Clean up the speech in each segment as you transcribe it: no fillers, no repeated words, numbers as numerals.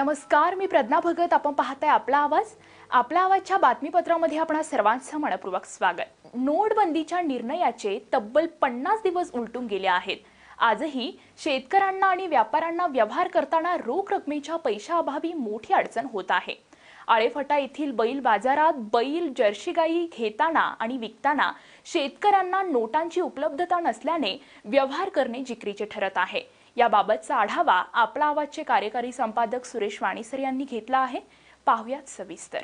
नमस्कार, मी प्रज्ञा भगत. आपण पाहताय आपला आवाज. आपल्या आवाजच्या बातमीपत्रामध्ये आपणा सर्वांचं मनपूर्वक स्वागत. नोटबंदीच्या निर्णयाचे तब्बल 50 दिवस उलटून गेले आहेत. आजही शेतकऱ्यांना आणि व्यापाऱ्यांना व्यवहार करताना रोख रकमेच्या पैशाअभावी मोठी अडचण होत आहे. आळेफाटा येथील बैल बाजारात बैल जर्सी गाई घेताना आणि विकताना शेतकऱ्यांना नोटांची उपलब्धता नसल्याने व्यवहार करणे जिकरीचे ठरत आहे. याबाबतचा आढावा आपला आवाजचे कार्यकारी संपादक सुरेश वाणीसर यांनी घेतला आहे. पाहुयात सविस्तर.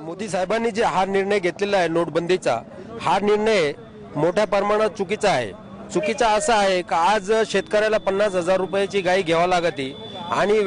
मोदी साहेबांनी जे हा निर्णय घेतलेला आहे नोटबंदीचा, हा निर्णय मोठ्या प्रमाणात चुकीचा आहे. चुकीचा असा आहे की आज शेतकऱ्याला 50,000 रुपयाची गाय घ्यावा लागते आणि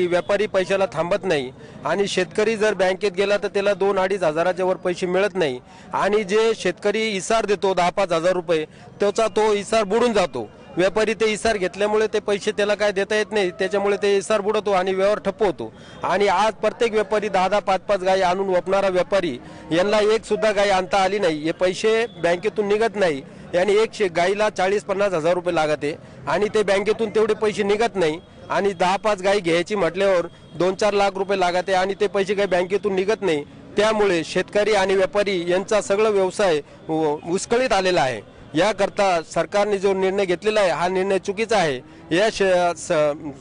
व्यापारी पैशाला थांबत नाही आणि शेतकरी जर बँकेत गेला तर त्याला 2-2.5 हजाराच्या वर पैसे मिळत नाही आणि जे शेतकरी इसार देतो 10-5 हजार रुपये, त्याचा तो इसार बुडून जातो. व्यापारी ते इसार घेतल्यामुळे ते पैसे त्याला काय देता येत नाही, त्याच्यामुळे ते इसार बुडतो आणि व्यवहार ठप्प होतो. आणि आज प्रत्येक व्यापारी 10-10, 5-5 गाय आणून वपणारा व्यापारी यांना एक सुद्धा गाय आणता आली नाही. हे पैसे बँकेतून निघत नाही आणि एक गायीला 40-50 हजार रुपये लागते आणि ते बँकेतून तेवढे पैसे निघत नाही आणि 10-5 गायी घ्यायची म्हटल्यावर 2-4 लाख रुपये लागते आणि ते पैसे काही बँकेतून निघत नाही. त्यामुळे शेतकरी आणि व्यापारी यांचा सगळा व्यवसाय विस्कळीत आलेला आहे. याकरता सरकारने जो निर्णय घेतलेला आहे हा निर्णय चुकीचा आहे.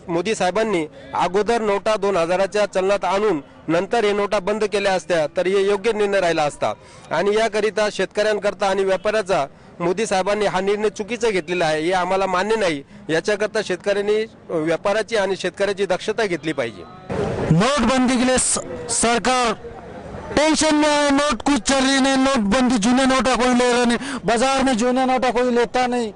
मोदी साहेबांनी अगोदर नोटा 2000च्या चलनात आणून नंतर हे नोटा बंद केल्या असत्या तर हे योग्य निर्णय राहिला असता. आणि याकरिता शेतकऱ्यांकरता आणि व्यापाऱ्याचा मोदी साहेबांनी हा निर्णय चुकीचा घेतलेला आहे, हे आम्हाला मान्य नाही. याच्याकरता शेतकऱ्यांनी व्यापाराची आणि शेतकऱ्याची दक्षता घेतली पाहिजे. नोटबंदी के लिए सरकार टेंशन में है. नोट कुछ चल रही नहीं, नोटबंदी जूने नोटा कोई ले रहा नहीं, बाजार में जूने नोटा कोई लेता नहीं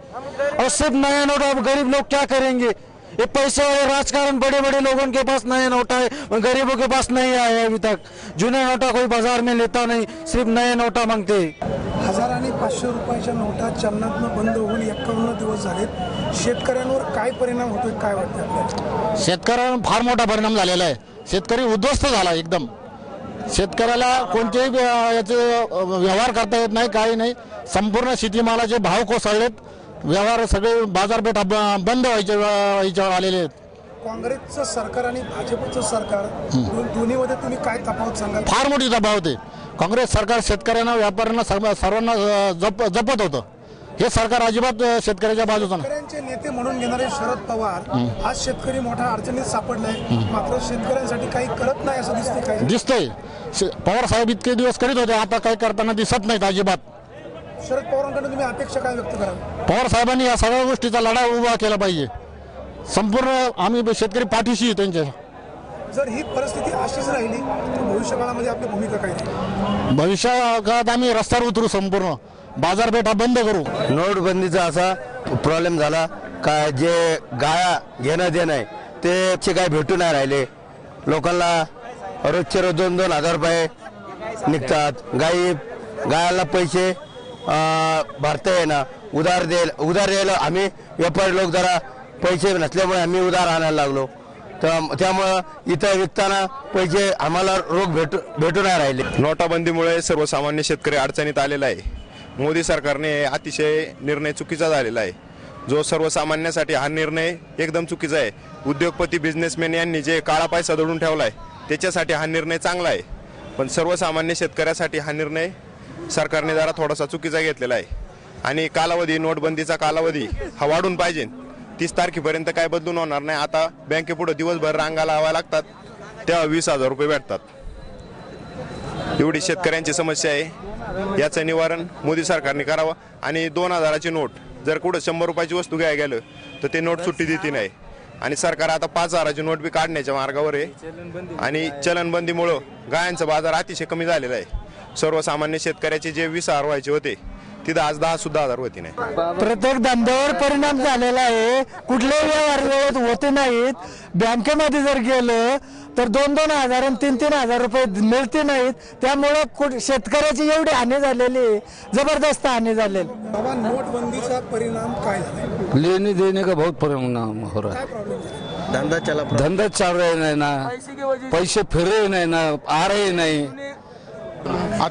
और सिर्फ नया नोट. अब गरीब लोग क्या करेंगे? ये पैसे वाले राजकारण बड़े बड़े लोगों के पास नया नोटा है, गरीबों के पास नहीं आया अभी तक. जूने नोटा कोई बाजार में लेता नहीं, सिर्फ नए नोटा मांगते. 1000 आणि 500 रुपयाच्या नोटा चलनातून बंद होऊन 51 दिवस झालेत. शेतकऱ्यांवर काय परिणाम होतोय, काय वाटतं आपल्याला? शेतकऱ्यांवर फार मोठा परिणाम झालेला आहे. शेतकरी उद्ध्वस्त झाला एकदम. शेतकऱ्याला कोणतेही याचे व्यवहार करता येत नाही, काही नाही. संपूर्ण शेतीमालाचे भाव कोसळलेत. व्यवहार सगळे बाजारपेठा बंद व्हायच्या आलेले आहेत. काँग्रेसचं सरकार आणि भाजपचं सरकार दोन्हीमध्ये तुम्ही काय तफावत सांगाल? फार मोठी तफावत आहे. काँग्रेस सरकार शेतकऱ्यांना व्यापाऱ्यांना सर्वांना जपत होतं. हे सरकार अजिबात शेतकऱ्याच्या बाजूचं नाही. शेतकऱ्यांचे नेते म्हणून घेणारे शरद पवार आज शेतकरी मोठ्या अडचणीत सापडलाय, मात्र शेतकऱ्यांसाठी काही करत नाही असं दिसतंय. काय दिसतंय? पवार साहेब इतके दिवस करीत होते, आता काही करताना दिसत नाहीत अजिबात. शरद पवारांकडे तुम्ही अपेक्षा काय व्यक्त कराल? पवार साहेबांनी या सगळ्या गोष्टीचा लढा उभा केला पाहिजे. संपूर्ण आम्ही शेतकरी पाठीशी त्यांच्या. जर ही परिस्थिती अशीच राहिली तर भविष्यकाळामध्ये आपली भूमिका काय राहील? भविष्यकाळात आम्ही रस्त्यावर उतरू, संपूर्ण बाजारपेठा बंद करू. नोटबंदीचा असा प्रॉब्लेम झाला का जे गाया घेणं देणं आहे ते काय भेटू नाही राहिले. लोकांना रोजचे रोज 2-2 हजार रुपये निघतात. गायाला पैसे भरता येईना. उधार द्यायला आम्ही व्यापारी लोक जरा पैसे नसल्यामुळे आम्ही उधार आणायला लागलो. तर त्यामुळं इथं विकताना पैसे आम्हाला रोख भेटू नाही राहिले. नोटाबंदीमुळे सर्वसामान्य शेतकरी अडचणीत आलेला आहे. मोदी सरकारने अतिशय निर्णय चुकीचा झालेला आहे. जो सर्वसामान्यासाठी हा निर्णय एकदम चुकीचा आहे. उद्योगपती बिझनेसमॅन यांनी जे काळा पैसा दडून ठेवला आहे त्याच्यासाठी हा निर्णय चांगला आहे, पण सर्वसामान्य शेतकऱ्यासाठी हा निर्णय सरकारने जरा थोडासा चुकीचा घेतलेला आहे. आणि कालावधी, नोटबंदीचा कालावधी हा वाढून पाहिजे. 30 तारखेपर्यंत काय बदलून होणार नाही. आता बँकेपुढे दिवसभर रांगा लावाव्या लागतात, तेव्हा 20,000 रुपये भेटतात. एवढी शेतकऱ्यांची समस्या आहे. याचं निवारण मोदी सरकारने करावं. आणि 2000ची नोट जर कुठं 100 रुपयाची वस्तू घ्यायला गेलं तर ते नोट सुट्टी देते नाही. आणि सरकार आता 5000ची नोट बी काढण्याच्या मार्गावर आहे. आणि चलनबंदीमुळं गायांचा बाजार अतिशय कमी झालेला आहे. सर्वसामान्य शेतकऱ्याचे जे 20,000 व्हायचे होते तिथं आज 10 सुद्धा हजार होती नाही. प्रत्येक धंद्यावर परिणाम झालेला आहे. कुठलेही व्यवहार वेळेत होते नाहीत. बँकेमध्ये जर गेलं तर 2-2 हजार आणि 3-3 हजार रुपये मिळते नाहीत. त्यामुळे शेतकऱ्याची एवढी हानी झालेली आहे, जबरदस्त हानी झालेली. बाबा, नोटबंदीचा परिणाम काय झाला? लेने देने का बहुत परिणाम हो रहा काय प्रॉब्लेम झाला? है. धंदा चल रहे नाही ना, पैसे फिर रहे नाही ना, आ रहे नाही.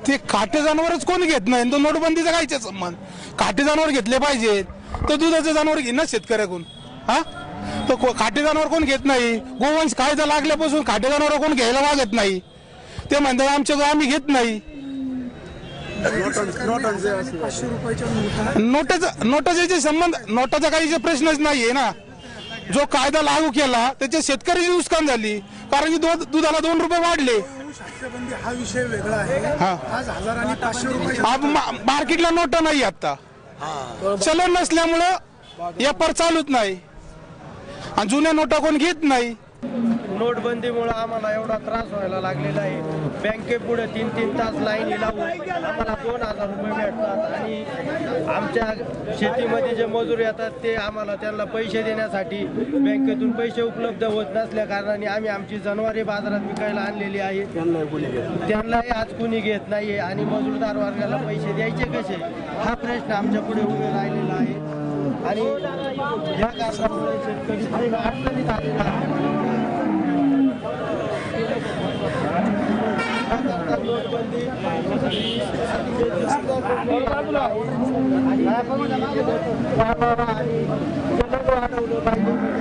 ते खाटे जनावरच कोण घेत नाही. तो नोटबंदीचा कायचा संबंध? खाटे जनावर घेतले पाहिजेत तर दुधाचे जनावर घेणार शेतकऱ्याकडून. हा, तर खाटे जनावर कोण घेत नाही. गोवंश कायदा लागल्यापासून खाटे जनावर कोण घ्यायला मागत नाही. ते म्हणतात आमच्या आम्ही घेत नाही. 500 रुपयाच्या नोटा नोटाचे संबंध, नोटाचा काही प्रश्नच नाहीये ना. जो कायदा लागू केला त्याच्या शेतकऱ्याची नुकसान झाली, कारण की दुधाला 2 रुपये वाढले. शास्त्रबंदी हा विषय वेगळा आहे. हा. आज 1000 आणि 500 रुपये मार्केटला नोटा नाही आता, चलन नसल्यामुळं व्यापार चालूच नाही आणि जुन्या नोटा कोण घेत नाही. नोटबंदीमुळे आम्हाला एवढा त्रास व्हायला लागलेला आहे. बँकेपुढे 3-3 तास लाईनी लावून आम्हाला 2000 रुपये भेटतात आणि आमच्या शेतीमध्ये जे मजूर येतात ते आम्हाला त्यांना पैसे देण्यासाठी बँकेतून पैसे उपलब्ध होत नसल्या कारणाने आम्ही आमची जनावरे बाजारात विकायला आणलेली आहे. त्यांनाही आज कुणी घेत नाहीये आणि मजूरदार वर्गाला पैसे द्यायचे कसे, हा प्रश्न आमच्या पुढे उभे राहिलेला आहे. आणि या कारणामुळे शेतकरी पूर्ण अडचणीत आलेला आहे.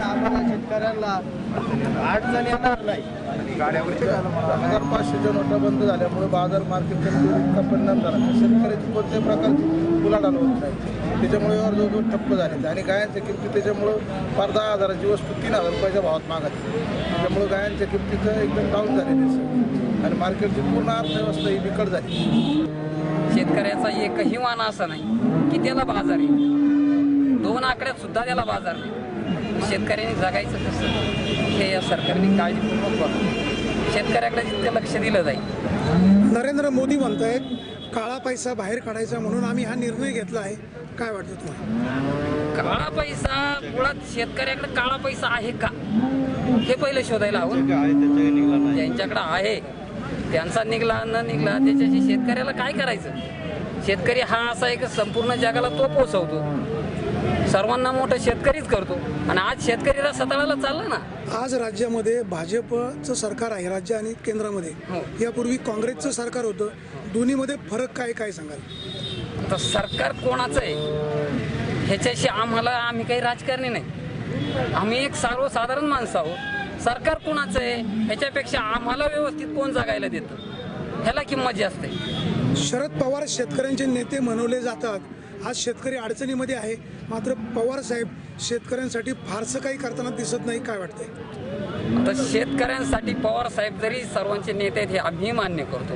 आम्हाला शेतकऱ्यांना अडचण येणार नाही. 1500च्या नोटा बंद झाल्यामुळे बाजार मार्केटच्या इतका परिणाम झाला. शेतकऱ्याची कोणत्याही प्रकारची उलाढाल होत नाही. त्याच्यामुळे व्यवहार जवळजवळ ठप्प झाले आणि गायांच्या किमती त्याच्यामुळं फार 10 हजाराची वस्तू 3000 रुपयाच्या भावात मागत. त्यामुळे गायांच्या किमतीचं एकदम डाऊन झालेली आणि मार्केटची पूर्ण अर्थव्यवस्था ही बिकट झाली. शेतकऱ्याचा एकही वाण असा नाही की त्याला बाजार आहे. 2 आकड्यात सुद्धा त्याला बाजार नाही. शेतकऱ्यांनी जगायचं कसं हे या सरकारने काळजीपूर्वक बघावं. शेतकऱ्याकडे जितकं लक्ष दिलं जाईल. नरेंद्र मोदी म्हणतायत काळा पैसा बाहेर काढायचा म्हणून आम्ही हा निर्णय घेतला आहे. काय वाटतं तुम्हाला? काळा पैसा मुळात शेतकऱ्याकडे काळा पैसा आहे का हे पहिले शोधायला हवं. ज्यांच्याकडे आहे त्यांचा निघला न निघला त्याच्याशी शेतकऱ्याला काय करायचं. शेतकरी हा असा एक संपूर्ण जगाला तो पोचवतो, सर्वांना मोठं शेतकरीच करतो आणि आज शेतकरीला सताळाला चाललं ना. आज राज्यामध्ये भाजपचं सरकार आहे राज्य आणि केंद्रामध्ये. यापूर्वी काँग्रेसचं सरकार होतं. दोन्हीमध्ये फरक काय सांगाल? तर सरकार कोणाचं आहे ह्याच्याशी आम्ही काही राजकारणी नाही. आम्ही एक सर्वसाधारण माणसं आहोत. सरकार कोणाचं आहे ह्याच्यापेक्षा आम्हाला व्यवस्थित कोण जगायला देतं ह्याला किंमत जास्त आहे. शरद पवार शेतकऱ्यांचे नेते म्हणवले जातात. आज शेतकरी अडचणीमध्ये आहे, मात्र पवार साहेब शेतकऱ्यांसाठी फारसं काही करताना दिसत नाही. काय वाटतंय? तर शेतकऱ्यांसाठी पवार साहेब जरी सर्वांचे नेते आहेत हे आम्ही मान्य करतो,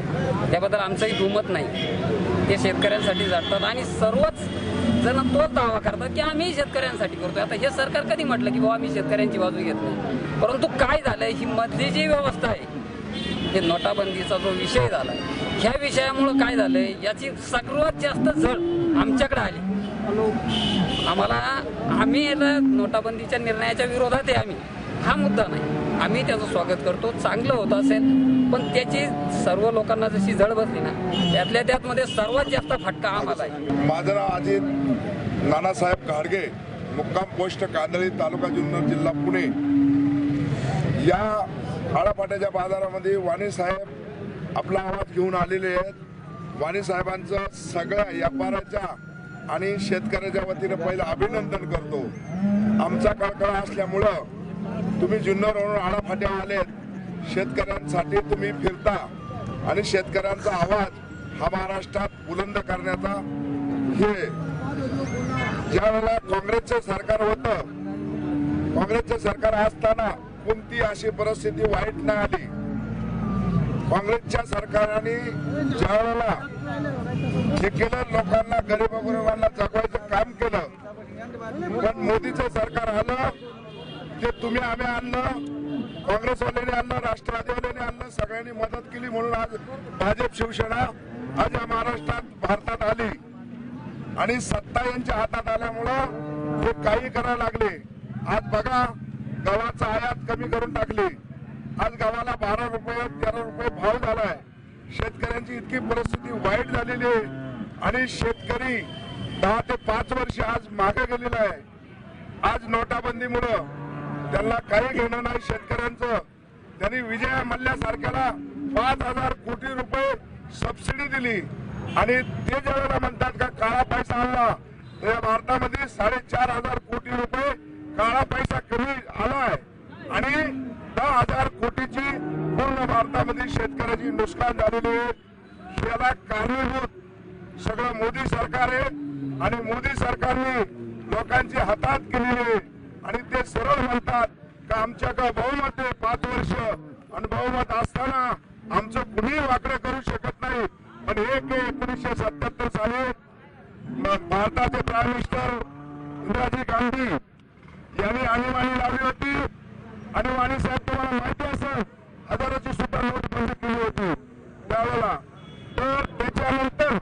त्याबद्दल आमचंही दुमत नाही. ते शेतकऱ्यांसाठी झटतात आणि सर्वच जण तोच दावा करतात की आम्ही शेतकऱ्यांसाठी करतोय. आता हे सरकार कधी म्हटलं की बाबा आम्ही शेतकऱ्यांची बाजू घेत नाही. परंतु काय झालंय, ही मधली जी व्यवस्था आहे, हे नोटाबंदीचा जो विषय झाला ह्या विषयामुळं काय झालंय, याची सर्वात जास्त झळ आमच्याकडे आली. आम्ही नोटाबंदीच्या निर्णयाच्या विरोधात आहे. आम्ही हा मुद्दा नाही, आम्ही त्याचं स्वागत करतो. चांगलं होत असेल पण त्याची सर्व लोकांना जशी झळ बसली ना त्यातल्या त्यातमध्ये सर्वात जास्त फटका आम्हाला आहे. माझं नाव अजित नानासाहेब घाडगे, मुक्काम पोस्ट कांदळी, तालुका जुन्नर, जिल्हा पुणे. या आळापाट्याच्या बाजारामध्ये वाणी साहेब आपला आवाज घेऊन आलेले आहेत. वाणी साहेबांचं सगळ्या व्यापाऱ्याच्या आणि शेतकऱ्याच्या वतीने पहिलं अभिनंदन करतो. आमचा कळकळा असल्यामुळं तुम्ही जुन्नरवरून आळाफाट्या आलेत. शेतकऱ्यांसाठी तुम्ही फिरता आणि शेतकऱ्यांचा आवाज हा महाराष्ट्रात बुलंद करण्याचा हे ज्या वेळेला काँग्रेसचं सरकार होतं, काँग्रेसचं सरकार असताना कोणती अशी परिस्थिती वाईट नाही आली. काँग्रेसच्या सरकारने ज्या वेळेला हे केलं, लोकांना गरिबांना जगवायचं काम केलं, पण मोदीचं सरकार आलं ते तुम्ही आम्ही आणलं, काँग्रेसवाल्यांनी आणलं, राष्ट्रवादीवाल्यांनी आणलं, सगळ्यांनी मदत केली म्हणून आज भाजप शिवसेना आज या महाराष्ट्रात भारतात आली. आणि सत्ता यांच्या हातात आल्यामुळं ते काही करायला लागले. आज बघा गव्हाचा आयात कमी करून टाकली. आज गव्हाला 12 रुपये 13 रुपये भाव झालाय. शेतकऱ्यांची इतकी परिस्थिती वाईट झालेली आहे आणि शेतकरी 10 ते 5 वर्ष आज मागे गेलेला आहे. आज नोटाबंदीमुळं त्यांना काही घेणं नाही शेतकऱ्यांचं. त्यांनी विजय मल्ल्यासारख्याला 5,000 कोटी रुपये सबसिडी दिली आणि ते ज्यावेळेला म्हणतात का काळा पैसा आला, तर भारतामध्ये 4,500 कोटी रुपये काळा पैसा कमी आलाय आणि 10,000 कोटीची पूर्ण भारतामध्ये शेतकऱ्याची नुकसान झालेली आहे. याला कारणीभूत सगळं मोदी सरकार आहे आणि मोदी सरकारने लोकांची हातात केलेली आहे आणि ते सरळ म्हणतात का आमच्याकडे बहुमत आहे 5 वर्ष आणि बहुमत असताना आमचं कुणीही वाकडं करू शकत नाही. पण 1977 साली भारताचे प्राईम मिनिस्टर इंदिराजी गांधी यांनी आणीबाणी लावली होती. आणीबाणी साहेब तुम्हाला माहिती असेल, हजाराची सुद्धा नोट बंद केली होती त्यावेळेला. तर त्याच्यानंतर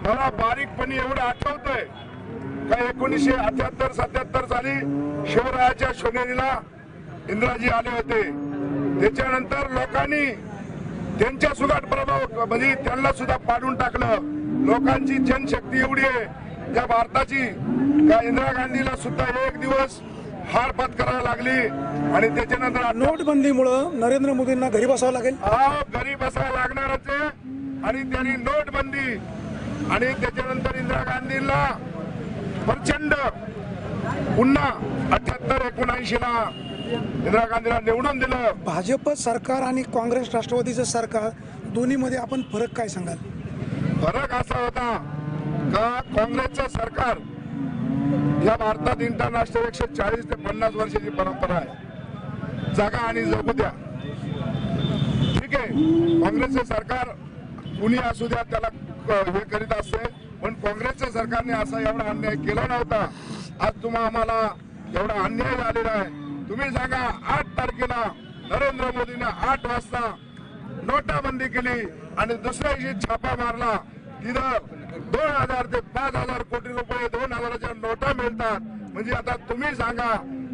मला बारीकपणे एवढं आठवतंय का 1978-77 साली शिवरायाच्या सोनेरीला इंदिराजी आले होते. त्याच्यानंतर लोकांनी त्यांच्या सुगाट प्रभाव म्हणजे त्यांना सुद्धा पाडून टाकलं. लोकांची जनशक्ती एवढी आहे त्या भारताची का इंदिरा गांधीला सुद्धा एक दिवस हार पत्करावी लागली आणि त्याच्यानंतर नोटबंदीमुळं नरेंद्र मोदींना घरी बसावं लागेल. घरी बसायला लागणारच आहे आणि त्यांनी नोटबंदी आणि त्याच्यानंतर इंदिरा गांधींना प्रचंड पुन्हा 78-79 ला इंदिरा गांधीला निवडून दिलं. भाजप सरकार आणि काँग्रेस राष्ट्रवादीचं सरकार दोन्हीमध्ये आपण फरक काय सांगाल? फरक असा होता का काँग्रेसचं सरकार या भारतात इंटरनॅशनल 140 ते 50 वर्षाची परंपरा आहे. जागा आणि जगू द्या, ठीक आहे. काँग्रेसचं सरकार कुणी असू द्या त्याला हे करीत असते, पण काँग्रेसच्या सरकारने असा एवढा अन्याय केला नव्हता. आज आम्हाला एवढा अन्याय झालेला आहे. तुम्ही सांगा 8 तारखेला नरेंद्र मोदीने 8 वाजता नोटाबंदी केली आणि दुसऱ्या दिवशी छापा मारला. तिथं 2,000 ते 5,000 कोटी रुपये 2,000च्या नोटा मिळतात. म्हणजे आता तुम्ही सांगा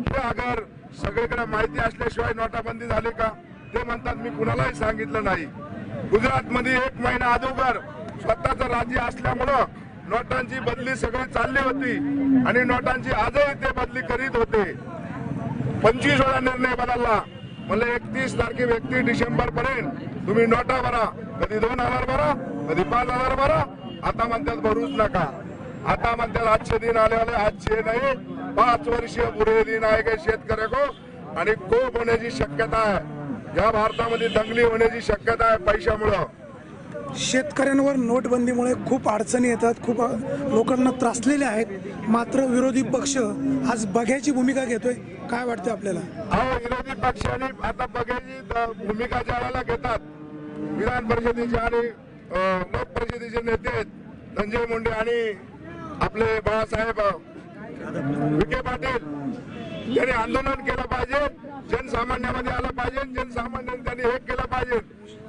हे अगर सगळीकडे माहिती असल्याशिवाय नोटाबंदी झाली का? ते म्हणतात मी कुणालाही सांगितलं नाही. गुजरात मध्ये 1 महिना अगोदर स्वतःचं राज्य असल्यामुळं नोटांची बदली सगळी चालली होती आणि नोटांची आजही ते बदली करीत होते. 25 वेळा निर्णय बदलला. म्हणजे 31 तारखे 31 डिसेंबर पर्यंत तुम्ही नोटा भरा, कधी 2,000 भरा, कधी 5,000 भरा. आता म्हणतात भरूच नका. आता म्हणतात आजचे दिन आले आजचे नाही 5 वर्ष बुरे दिन आएगे शेतकऱ्या को आणि कोप होण्याची शक्यता आहे. या भारतामध्ये दंगली होण्याची शक्यता आहे पैशामुळं. शेतकऱ्यांवर नोटबंदीमुळे खूप अडचणी येतात, खूप लोकांना त्रासलेले आहेत. मात्र विरोधी पक्ष आज बघ्याची भूमिका घेतोय. काय वाटतं आपल्याला? विरोधी पक्षाने आता बघ्याची भूमिका ज्यावेळेला घेतात, विधान परिषदेचे आणि लोक परिषदेचे नेते आहेत संजय मुंडे आणि आपले बाळासाहेब विखे पाटील, त्यांनी आंदोलन केलं पाहिजे, जनसामान्यामध्ये आलं पाहिजे, जनसामान्यांनी त्यांनी हे केलं पाहिजे.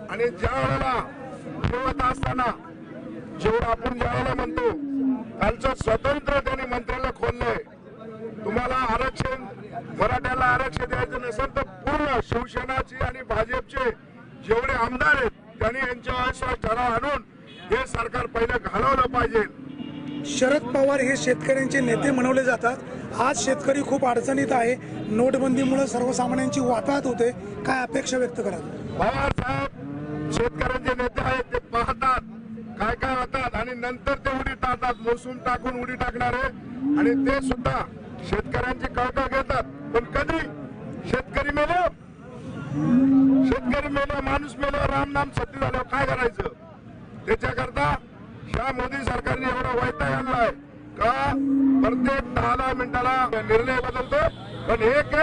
आणि ज्या वेळेला ठेवत असताना जेवढं आपण ज्या वेळेला म्हणतो कालचं स्वतंत्र त्यांनी मंत्र्याला खोललंय. तुम्हाला आरक्षण मराठ्याला आरक्षण द्यायचं नसेल तर पूर्ण शिवसेनाची आणि भाजपचे जेवढे आमदार आहेत त्यांनी यांच्या ठराव आणून हे सरकार पहिलं घालवलं पाहिजे. शरद पवार हे शेतकऱ्यांचे नेते म्हणवले जातात. आज शेतकरी खूप अडचणीत आहे. नोटबंदीमुळे सर्वसामान्यांची वाताहत होते. काय अपेक्षा व्यक्त कराल? पवार साहेब शेतकऱ्यांचे नेते आहेत, ते पाहतात काय काय होतात आणि नंतर ते उडी टाकतात, मोसूम टाकून उडी टाकणारे आणि ते सुद्धा शेतकऱ्यांची कळकळ घेतात. पण कधी शेतकरी मेलो, माणूस मेलो, रामनाम सत्य झाल्यावर काय करायचं? त्याच्याकरता ह्या मोदी सरकारने एवढा वैताग आणलाय का प्रत्येक 10 मिनिटाला निर्णय बदलतो. पण एक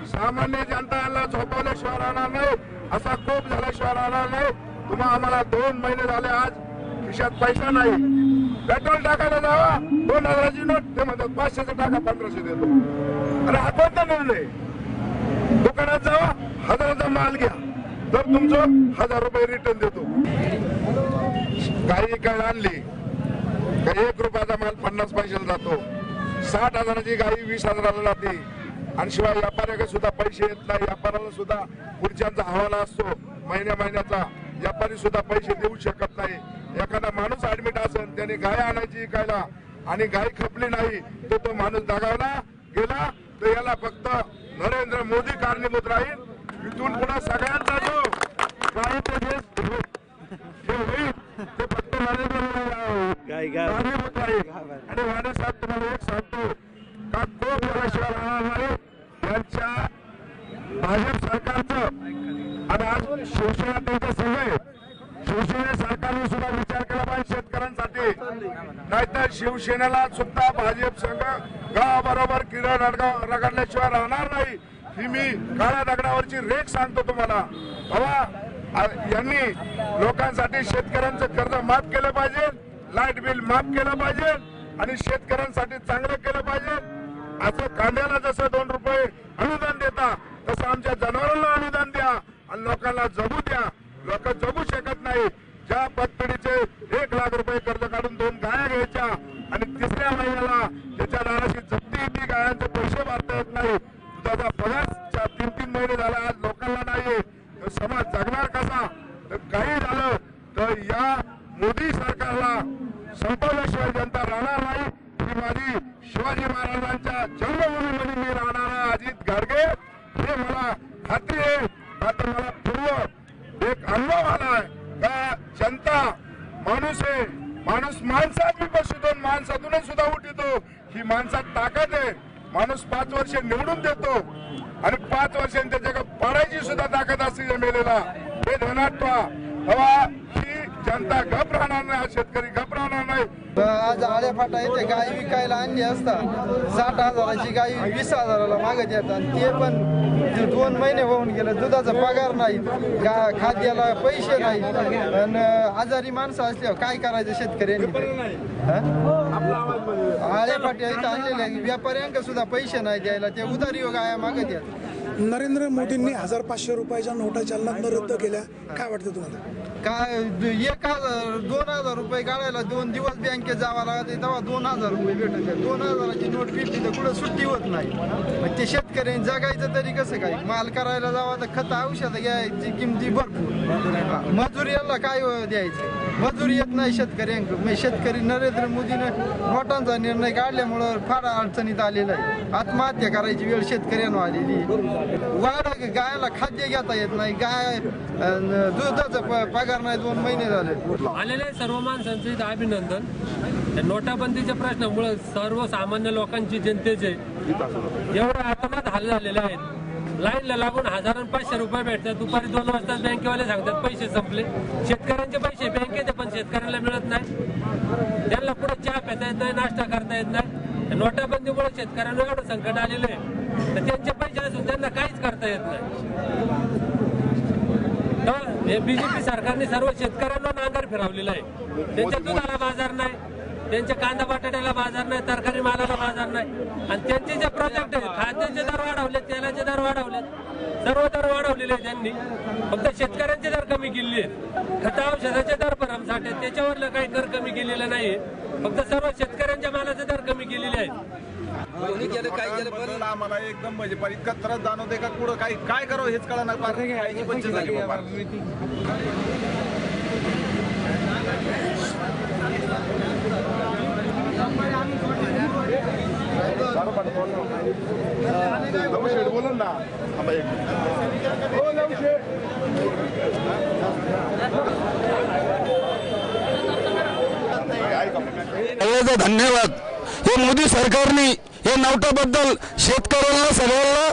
सामान्य जनता यांना झोपवल्याशिवाय राहणार नाही, असा कोप झाल्याशिवाय राहणार नाही. आम्हाला 2 महिने झाले आज खिशात पैसा नाही. पेट्रोल टाकायला जावा 2,000ची नोट, ते म्हणतात 500चा टाका 1,500 देतो. अरे हा कोणता निर्णय? दुकानात जावा 1,000चा माल घ्या तर तुमचं 1,000 रुपये रिटर्न देतो. काही काय आणली का 1 रुपयाचा माल 50 पैशाला जातो, 60,000ची गाई 20,000ला जाते, आणि शिवाय व्यापाऱ्याकडे सुद्धा पैसे येत नाही. व्यापाऱ्याला सुद्धा पुढच्यांचा हवाला असतो महिन्याचा, व्यापारी सुद्धा पैसे देऊ शकत नाही. एखादा माणूस ऍडमिट असेल, त्याने गाय आणायची विकायला आणि गाय खपली नाही तर तो माणूस दगावला गेला, तर याला फक्त नरेंद्र मोदी कारणीभूत राहील. इथून पुढे सगळ्यांचा जो गायीचा देश हे होईल ते फक्त नरेंद्र मोदी कारणीभूत राहील. आणि वाणे साहेब, तुम्हाला एक सांगतो का तो केल्याशिवाय राहणार नाही. त्यांच्या भाजप सरकारचं आणि आज शिवसेना त्यांच्या सगळे शिवसेना सरकारने सुद्धा विचार केला पाहिजे शेतकऱ्यांसाठी. नाहीतर शिवसेनेला सुद्धा भाजप संघ गावाबरोबर किरण रगडल्याशिवाय राहणार नाही. ही मी काळ्या दगडावरची रेख सांगतो तुम्हाला. बाबा, यांनी लोकांसाठी शेतकऱ्यांचं कर्ज माफ केलं पाहिजे, लाईट बिल माफ केलं पाहिजे आणि शेतकऱ्यांसाठी चांगलं केलं पाहिजे. असं कांद्याला जसं 2 रुपये अनुदान देता तसं आमच्या जनावरांना अनुदान द्या आणि लोकांना जगू द्या. लोक जगू शकत नाही. ज्या पतपिढीचे 1 लाख रुपये कर्ज काढून 2 गाया घ्यायच्या आणि तिसऱ्या महिन्याला त्याच्या दाराशी जप्ती येते, गायांचे पैसे भरता येत नाही, दुधाचा पगार 3-3 महिने झाला आज लोकांना नाहीये, तर समाज जगणार कसा? तर काही झालं तर या मोदी सरकारला संपवल्याशिवाय जनता राहणार नाही. ही माझी शिवाजी महाराजांच्या जन्मभूमीमध्ये मी राहणारा अजित गाडगे, हे मला खात्री आहे. मात्र मला पूर्व एक अनुभव आलाय का जनता माणूस आहे, माणूस माणसात मी बसतो, माणसातूनच सुद्धा उठतो. ही माणसात ताकद आहे. माणूस 5 वर्ष निवडून देतो आणि 5 वर्षांनी त्याच्याकडे पडायची सुद्धा ताकद असते मेलेला. हे ध्यानात ठेवा. तेव्हा ही जनता गप राहणार नाही, शेतकरी गप राहणार नाही. आज आळ्याफाटा येते गाय विकायला आणली असता 60,000ची गाय 20,000ला मागत येतात. ते पण 2 महिने होऊन गेले, दुधाचा पगार नाही, खाद्याला पैसे नाही. आणि आजारी माणसं असल्यावर काय करायचं शेतकऱ्यांनी? आळ्याफाट्या इथं आणलेल्या व्यापाऱ्यांका सुद्धा पैसे नाही द्यायला, ते उधारी गाया मागत येतात. नरेंद्र मोदींनी 1,500 रुपयाच्या नोटा चलनातनं रद्द केल्या, काय वाटतं तुम्हाला? काय 2,000 रुपये काढायला 2 दिवस बँकेत जावं लागते, तेव्हा 2,000 रुपये भेटत. 2,000ची नोट भेटली तर कुठं सुट्टी होत नाही. मग ते शेतकऱ्यांनी जगायचं तरी कसं काय? माल करायला जावं तर खत औषधं घ्यायची किमती भरपूर, मजुरीला काय द्यायचं? मजुरी येत नाही शेतकऱ्यांकडे. मग शेतकरी नरेंद्र मोदीने नोटांचा निर्णय काढल्यामुळं फार अडचणीत आलेला आहे. आत्महत्या करायची वेळ शेतकऱ्यांना आलेली. वाढ गायला खाद्य घेता येत नाही, गाय दुधाचा पगार नाही, 2 महिने झाले. आलेले सर्व माणसांचे इथं अभिनंदन. त्या नोटाबंदीच्या प्रश्नामुळे सर्वसामान्य लोकांची जनतेचे एवढे आत्महत्या हाल झालेले आहेत. लाईनला लागून 1,000-500 रुपये भेटतात. दुपारी 2 वाजता बँकेवाले सांगतात पैसे संपले. शेतकऱ्यांचे पैसे बँकेचे पण शेतकऱ्यांना मिळत नाही. त्यांना पुढे चहा पिता येत नाही, नाश्ता करता येत नाही. नोटाबंदीमुळे शेतकऱ्यांना एवढं संकट आलेलं आहे तर त्यांचे पैसे असून त्यांना काहीच करता येत नाही. हे बीजेपी सरकारने सर्व शेतकऱ्यांना नांगर फिरवलेला आहे. त्यांच्या दुधाला बाजार नाही, त्यांच्या कांदा बटाट्याला बाजार नाही, तरकारी मालाला बाजार नाही. आणि त्यांचे जे प्रोजेक्ट आहे, खाद्याचे दर वाढवले, तेलाचे दर वाढवले, सर्व दर वाढवलेले आहेत त्यांनी. फक्त शेतकऱ्यांचे दर कमी केलेले आहेत. खत औषधाचे दर भरमसाठ आहेत, त्याच्यावर काही दर कमी केलेला नाही. फक्त सर्व शेतकऱ्यांच्या मालाचे दर कमी केलेले आहेत. आम्हाला एकदम म्हणजे पण इतका त्रास जाणवते का पुढं काय करावं हेच कळणार. बोलून ना धन्यवाद. हे मोदी सरकारने हे नोटाबद्दल शेतकऱ्यांना सगळ्यांना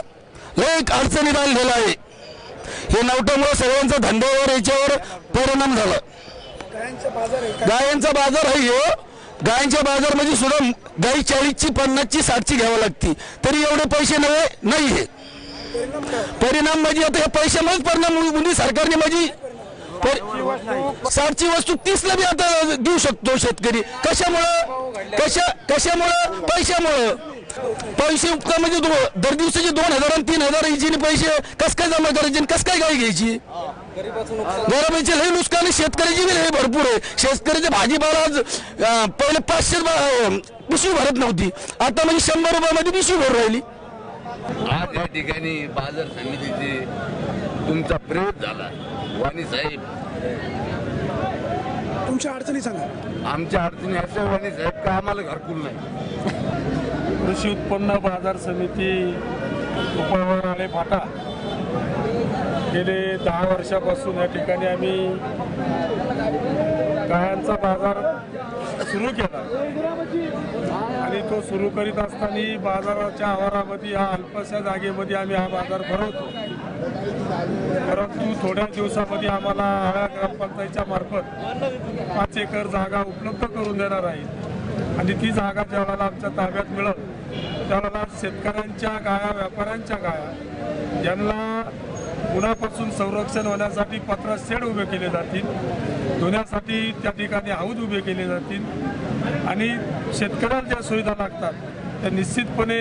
लय अडचणीत आणलेलं आहे. हे नोटामुळे सगळ्यांचा धंद्यावर याच्यावर परिणाम झाला. गायांचा बाजार आहे हो. गायांच्या बाजार मध्ये सुद्धा गाई 40ची 50ची 60ची घ्यावं लागते, तरी एवढे पैसे नाही हे. परिणाम म्हणजे आता हे पैशामुळेच परिणाम मोदी सरकारने म्हणजे 60ची वस्तू 30ला बी आता देऊ शकतो शेतकरी. कशामुळं पैशामुळं. पैसे म्हणजे दर दिवसाचे 2,000 आणि 3,000 इजीने पैसे कस काय जमा करायचे, कस काय गाय घ्यायची? गरिबांची लई नुकसान आहे, शेतकऱ्याची बी लई भरपूर आहे. शेतकऱ्याचे भाजीपाला आज पहिले 500 पिशवी भरत नव्हती, आता म्हणजे 100 रुपयामध्ये पिशवी भरून राहिली. आज या ठिकाणी बाजार समितीचे तुमचा प्रयोग झाला. वाणी साहेब, तुमच्या अडचणी सांगा. आमच्या अडचणी अशा वाणी साहेब का आम्हाला घरकुल नाही. कृषी उत्पन्न बाजार समिती उपविभाग फाटा गेले 10 वर्षापासून या ठिकाणी आम्ही गायांचा बाजार सुरू केला आणि तो सुरू करीत असताना बाजाराच्या आवारामध्ये या अल्पशा जागेमध्ये आम्ही हा बाजार भरवतो. परंतु थोड्या दिवसामध्ये आम्हाला आळा ग्रामपंचायतच्या मार्फत 5 एकर जागा उपलब्ध करून देणार आहे आणि ती जागा ज्यावेळेला आमच्या ताब्यात मिळत त्यावेळेला शेतकऱ्यांच्या गाया, व्यापाऱ्यांच्या गाया यांना उन्हापासून संरक्षण होण्यासाठी पत्रा शेड उभे केले जातील, धुण्यासाठी त्या ठिकाणी हौद उभे केले जातील आणि शेतकऱ्याला ज्या सुविधा लागतात त्या निश्चितपणे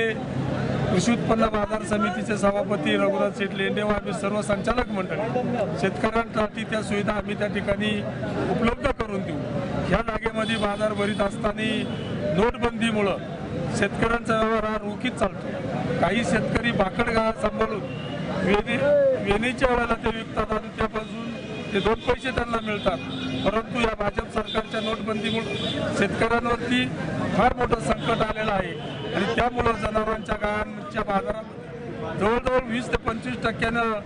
कृषी उत्पन्न बाजार समितीचे सभापती रघुनाथ शेठ लेंडे व आम्ही सर्व संचालक मंडळी शेतकऱ्यांसाठी त्या सुविधा आम्ही त्या ठिकाणी उपलब्ध करून देऊ. ह्या जागेमध्ये बाजार भरीत असताना नोटबंदीमुळं शेतकऱ्यांचा व्यवहार हा रोखीत चालतो. काही शेतकरी भाकड गाळा सांभाळून वेणीच्या वेळेला ते विकतात आणि त्यापासून ते 2 पैसे त्यांना मिळतात. परंतु या भाजप सरकारच्या नोटबंदीमुळे शेतकऱ्यांवरती फार मोठं संकट आलेलं आहे आणि त्यामुळं जनावरांच्या गायांच्या बाजारात जवळजवळ 20 ते 25%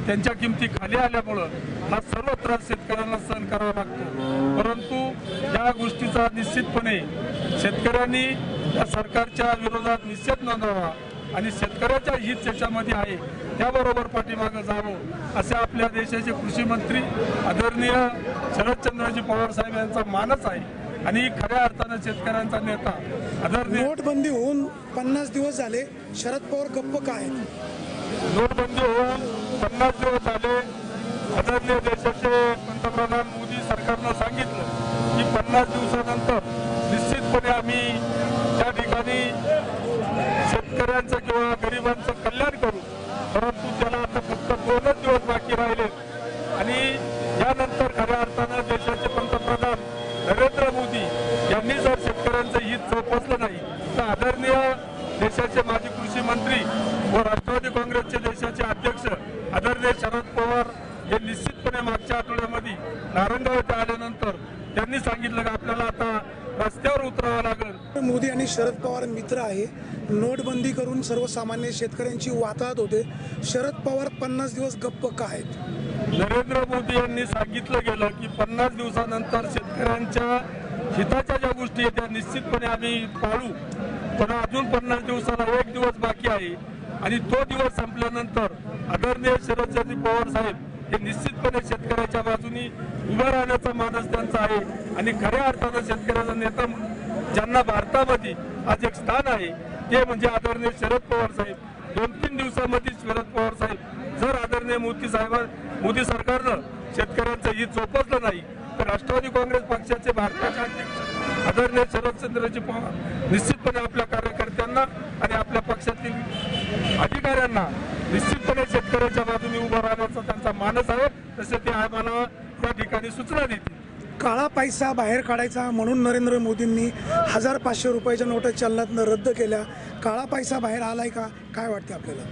त्यांच्या किमती खाली आल्यामुळं हा सर्व त्रास शेतकऱ्यांना सहन करावा लागतो. परंतु या गोष्टीचा निश्चितपणे शेतकऱ्यांनी या सरकारच्या विरोधात निषेध नोंदवावा आणि शेतकऱ्याच्या हित त्याच्यामध्ये आहे त्याबरोबर पाठीमागं जावं असे आपल्या देशाचे कृषी मंत्री आदरणीय शरदचंद्रजी पवार साहेब यांचा मानस आहे आणि खऱ्या अर्थानं शेतकऱ्यांचा नेता आदरणीय. नोटबंदी होऊन 50 दिवस झाले, शरद पवार गप्प काय? नोटबंदी होऊन 50 दिवस झाले. आदरणीय देशाचे पंतप्रधान मोदी सरकारनं सांगितलं की 50 दिवसानंतर निश्चितपणे आम्ही त्या ठिकाणी शेतकऱ्यांचं किंवा गरिबांचं कल्याण करू. परंतु त्याला आता फक्त 2च दिवस बाकी राहिले आणि यानंतर खऱ्या अर्थानं देशाचे पंतप्रधान नरेंद्र मोदी यांनी जर शेतकऱ्यांचं हित जोपासलं नाही तर आदरणीय देशाचे माजी कृषी मंत्री व राष्ट्रवादी काँग्रेसचे देशाचे अध्यक्ष आदरणीय शरद पवार हे निश्चितपणे मागच्या आठवड्यामध्ये नारायणगाव येथे आल्यानंतर त्यांनी सांगितलं की आपल्याला आता रस्त्यावर उतरावं लागेल. मोदी आणि शरद पवार मित्र आहे. नोटबंदी करून सर्वसामान्य शेतकऱ्यांची वाताहत होते. शरद पवार 50 दिवस गप्प का आहेत? नरेंद्र मोदी यांनी सांगितलं गेलं की 50 दिवसानंतर शेतकऱ्यांच्या हिताच्या ज्या गोष्टी आहेत त्या निश्चितपणे आम्ही पाळू. पण अजून 50 दिवसाला 1 दिवस बाकी आहे आणि तो दिवस संपल्यानंतर आदरणीय शरदचंद्र पवार साहेब हे निश्चितपणे शेतकऱ्याच्या बाजूनी उभं राहण्याचा मानस त्यांचा आहे आणि खऱ्या अर्थानं शेतकऱ्याचा नेता ज्यांना भारतामध्ये आज एक स्थान आहे ते म्हणजे आदरणीय शरद पवार साहेब. 2-3 दिवसामध्ये शरद पवार साहेब जर आदरणीय मोदी सरकारनं शेतकऱ्यांचं हित जोपासलं नाही तर राष्ट्रवादी काँग्रेस पक्षाचे भारताचे अध्यक्ष आदरणीय शरदचंद्रजी पवार निश्चितपणे आपल्या कार्यकर्त्यांना आणि आपल्या पक्षातील अधिकाऱ्यांना निश्चितपणे शेतकऱ्याच्या बाजूने उभं राहण्याचा त्यांचा मानस आहे. तसे ते आम्हाला त्या ठिकाणी सूचना देतील. काळा पैसा बाहेर काढायचा म्हणून नरेंद्र मोदींनी 1000-500 रुपयाच्या नोटा चलनातनं रद्द केल्या. काळा पैसा बाहेर आलाय का? काय वाटते आपल्याला?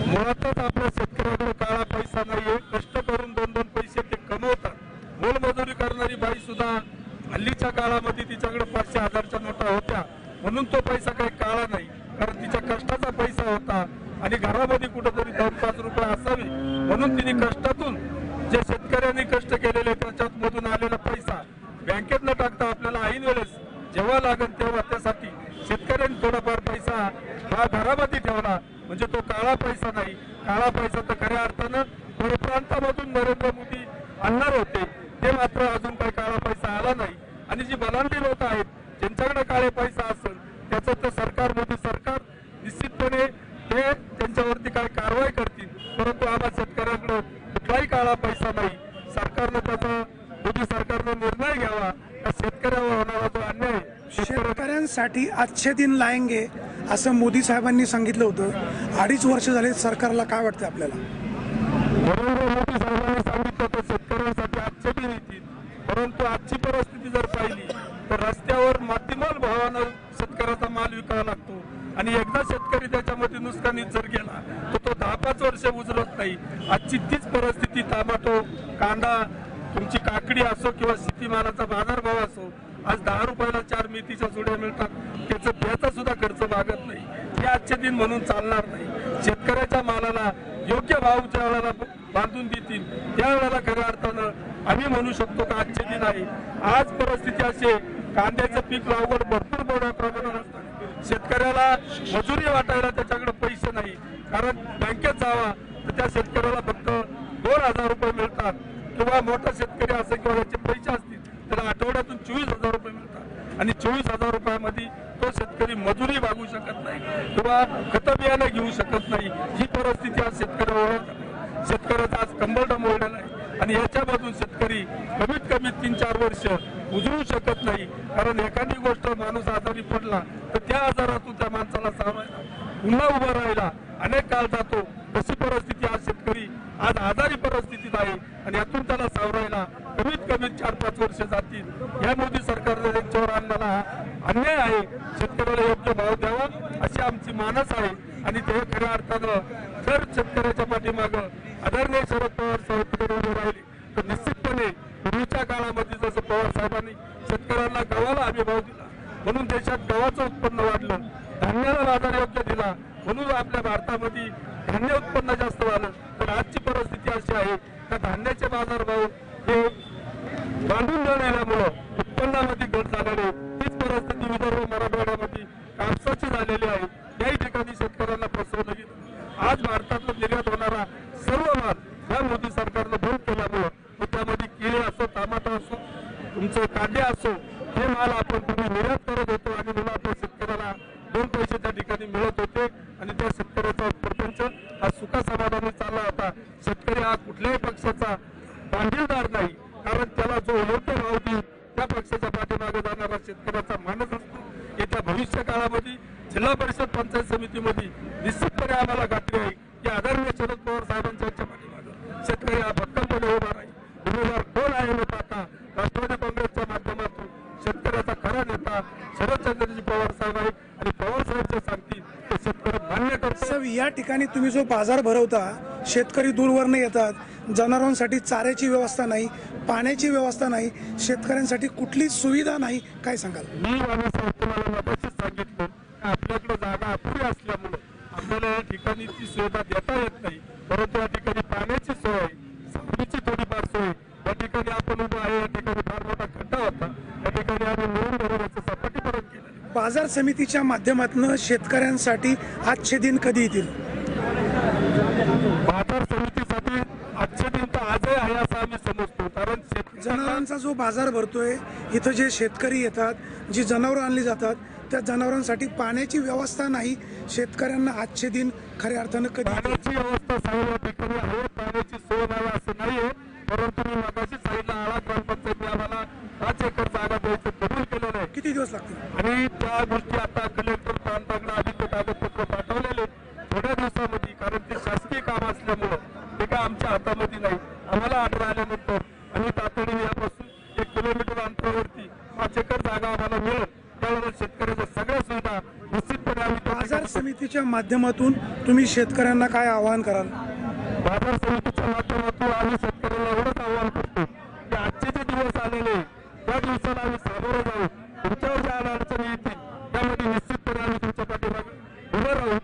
मुळातच आपल्या शेतकऱ्याकडे काळा पैसा नाहीये. कष्ट करून 2-2 पैसे ते कमवतात. मोलमजुरी करणारी बाई सुद्धा हल्लीच्या काळामध्ये तिच्याकडे 500-1000च्या नोटा होत्या म्हणून तो पैसा काही काळा नाही, कारण तिच्या कष्टाचा पैसा होता आणि घरामध्ये कुठेतरी 2-5 रुपये असावे म्हणून तिने कष्टातून जे शेतकऱ्यांनी कष्ट केलेले त्याच्यात मधून आलेला पैसा बँकेत न टाकता आपल्याला ऐन वेळेस जेव्हा लागेल तेव्हा त्यासाठी शेतकऱ्यांनी थोडाफार पैसा हा घरामध्ये ठेवला म्हणजे तो काळा पैसा नाही. काळा पैसा तर खऱ्या अर्थानं परप्रांतामधून नरेंद्र मोदी आणणार होते ते मात्र अजून काही काळा पैसा आला नाही आणि जी बलांडी लोक आहेत ज्यांच्याकडे काळे पैसा असेल त्याचं तर सरकार मोदी सरकार निश्चितपणे ते त्यांच्यावरती काय कारवाई करतील. परंतु आम्हा शेतकऱ्यांकडे कुठलाही काळा पैसा नाही. सरकारनं त्याचा मोदी सरकारनं निर्णय घ्यावा का शेतकऱ्यावर होणारा जो अन्याय शेतकऱ्यांसाठी अच्छे दिन लाएंगे असं मोदी साहेबांनी सांगितलं होतं. 2.5 वर्ष झाले सरकारला. काय वाटतं आपल्याला? नरेंद्र मोदी साहेब तो कांदा, तुमची काकडी असो किंवा शेतीमालाचा बाजारभाव असो, आज 10 रुपयाला 4 मेथीच्या जुड्या मिळतात. त्याचा सुद्धा खर्च भागत नाही. हे आजचे दिन म्हणून चालणार नाही. शेतकऱ्याच्या मालाला योग्य भाव ज्या वेळेला बांधून देतील त्यावेळेला खऱ्या अर्थानं आम्ही म्हणू शकतो का आजचे दिन आहे. आज परिस्थिती अशी आहे, कांद्याचं पीक लागवड भरपूर मोठ्या प्रमाणात असतं. शेतकऱ्याला मजुरी वाटायला त्याच्याकडे पैसे नाही, कारण बँकेत जावा तर त्या शेतकऱ्याला फक्त 2,000 रुपये मिळतात, किंवा मोठा शेतकरी असेल किंवा त्याचे पैसे असतील त्याला आठवड्यातून 24,000 रुपये मिळतात. आणि 24,000 रुपयामध्ये तो शेतकरी मजुरी भागू शकत नाही किंवा खत बियाणं घेऊ शकत नाही. ही परिस्थिती आज शेतकऱ्यावर, शेतकऱ्याचा आज कंबरडं मोडलेला आहे. आणि याच्यामधून शेतकरी कमीत कमी 3-4 वर्ष उजळू शकत नाही, कारण एखादी गोष्ट माणूस आजारी पडला तर त्या आजारातून त्या माणसाला सावरायला पुन्हा उभं राहायला अनेक काळ जातो. तशी परिस्थिती आज शेतकरी आज आजारी परिस्थितीत आहे आणि यातून त्याला सावरायला कमीत कमी 4-5 वर्ष जातील. या मोदी सरकारने त्यांच्यावर आणलेला अन्याय आहे. शेतकऱ्याला योग्य भाव द्यावा अशी आमची मानस आहे. आणि ते खऱ्या अर्थानं जर शेतकऱ्याच्या पाठीमागं आदरणीय शरद पवार साहेब उभे राहिले तर निश्चितपणे पूर्वीच्या काळामध्ये जसं पवार साहेबांनी शेतकऱ्यांना गव्हाला हमी भाव दिला म्हणून देशात गव्हाचं उत्पन्न वाढलं, धान्याला बाजार योग्य दिला म्हणून आपल्या भारतामध्ये धान्य उत्पन्न जास्त झालं. तर आजची परिस्थिती अशी आहे का धान्याचे बाजारभाव हे बांधून न राहिल्यामुळं उत्पन्नामध्ये घट झालेली. तीच परिस्थिती विदर्भ मराठवाड्यामध्ये कापसाची झालेली आहे. याही ठिकाणी शेतकऱ्यांना फसवलं गेलं. आज भारतातून निर्यात होणारा सर्व माल या मोदी सरकारनं बंद केल्यामुळं, त्यामध्ये केळी असो, टमाटा असो, तुमचे कांदे असो, हे माल आपण पूर्वी निर्यात करत होतो आणि म्हणून आपल्या शेतकऱ्याला 2 पैसे त्या ठिकाणी मिळत होते आणि त्या शेतकऱ्याचा प्रपंच हा सुखा समाधानी चालला होता. शेतकरी हा कुठल्याही पक्षाचा बांधीलदार नाही, कारण त्याला जो योग्य भाव देईल त्या पक्षाच्या पाठीमागे जाणारा शेतकऱ्याचा माणूस असतो. येत्या भविष्य काळामध्ये जिल्हा परिषद पंचायत समितीमध्ये निश्चितपणे आम्हाला खात्री आहे की आदरणीय शरद पवार साहेबांच्या पाठीमागे शेतकरी हा भक्कमपणे उभा राहील. उमेदवार कोण आहे न पाहता राष्ट्रवादी काँग्रेसच्या माध्यमातून शेतकऱ्याचा खरा नेता शरदचंद्रजी पवार साहेब आहे आणि पवार साहेब जे सांगतील ते शेतकरी मान्य करतात. या ठिकाणी तुम्ही जो बाजार भरवता, शेतकरी दूरवरनं येतात, जनावरांसाठी चाऱ्याची व्यवस्था नाही, पाण्याची व्यवस्था नाही, शेतकऱ्यांसाठी कुठलीच सुविधा नाही, काय सांगाल? मी साहेब तुम्हाला मगाशीच सांगितलं आपल्याकडे जागा अपुरी असल्यामुळे आपल्याला या ठिकाणी ती सुविधा देता येत नाही, परंतु या ठिकाणी पाण्याची सोय, सावलीची थोडीफार सोय, या ठिकाणी आपण उभं आहे, या ठिकाणी फार मोठा खड्डा होता, या ठिकाणी आम्ही मिळून भरवण्याचं सपाटीकरण केलं. बाजार समितीच्या माध्यमातून शेतकऱ्यांसाठी आजचे दिन कधी येतील? बाजार समितीसाठी आजचे दिन तर आजही आहे असं आम्ही समजतो, कारण जनावरांचा जो बाजार भरतोय, इथं जे शेतकरी येतात, जी जनावरं आणली जातात, त्या जनावरांसाठी पाण्याची व्यवस्था नाही. शेतकऱ्यांना आजचे दिन खऱ्या अर्थानं कधी? पाण्याची व्यवस्था सर्व ठिकाणी आहे, पाण्याची सोय नाही असं नाहीये, परंतु मी मगाशी सांगितलं आळा ग्रामपंचायतने आम्हाला 5 एकर जागा द्यायचं कबूल केलेलं आहे. किती दिवस लागतील? आणि त्या गोष्टी आता कलेक्टर प्रांताकडे आधी ते कागदपत्र पाठवलेले थोड्या दिवसामध्ये, कारण ते शासकीय काम असल्यामुळं ते काय आमच्या हातामध्ये नाही. आम्हाला ऑर्डर आल्यानंतर आम्ही तातडीने यापासून 1 किलोमीटर अंतरावरती 5 एकर जागा आम्हाला मिळेल. त्यावेळेला शेतकऱ्याच्या सगळ्या सुविधा निश्चितपणे आम्ही बाजार समितीच्या माध्यमातून तुम्ही शेतकऱ्यांना काय आवाहन कराल? बाजार समितीच्या माध्यमातून आम्ही शेतकऱ्यांना एवढंच आवाहन करतो की आजचे जे दिवस आलेले त्या दिवसाला आम्ही सामोरं जाऊ. तुमच्यावर ज्या अडचणी येतील त्यामध्ये निश्चितपणे आम्ही तुमच्या पाठीमागे उभं राहू.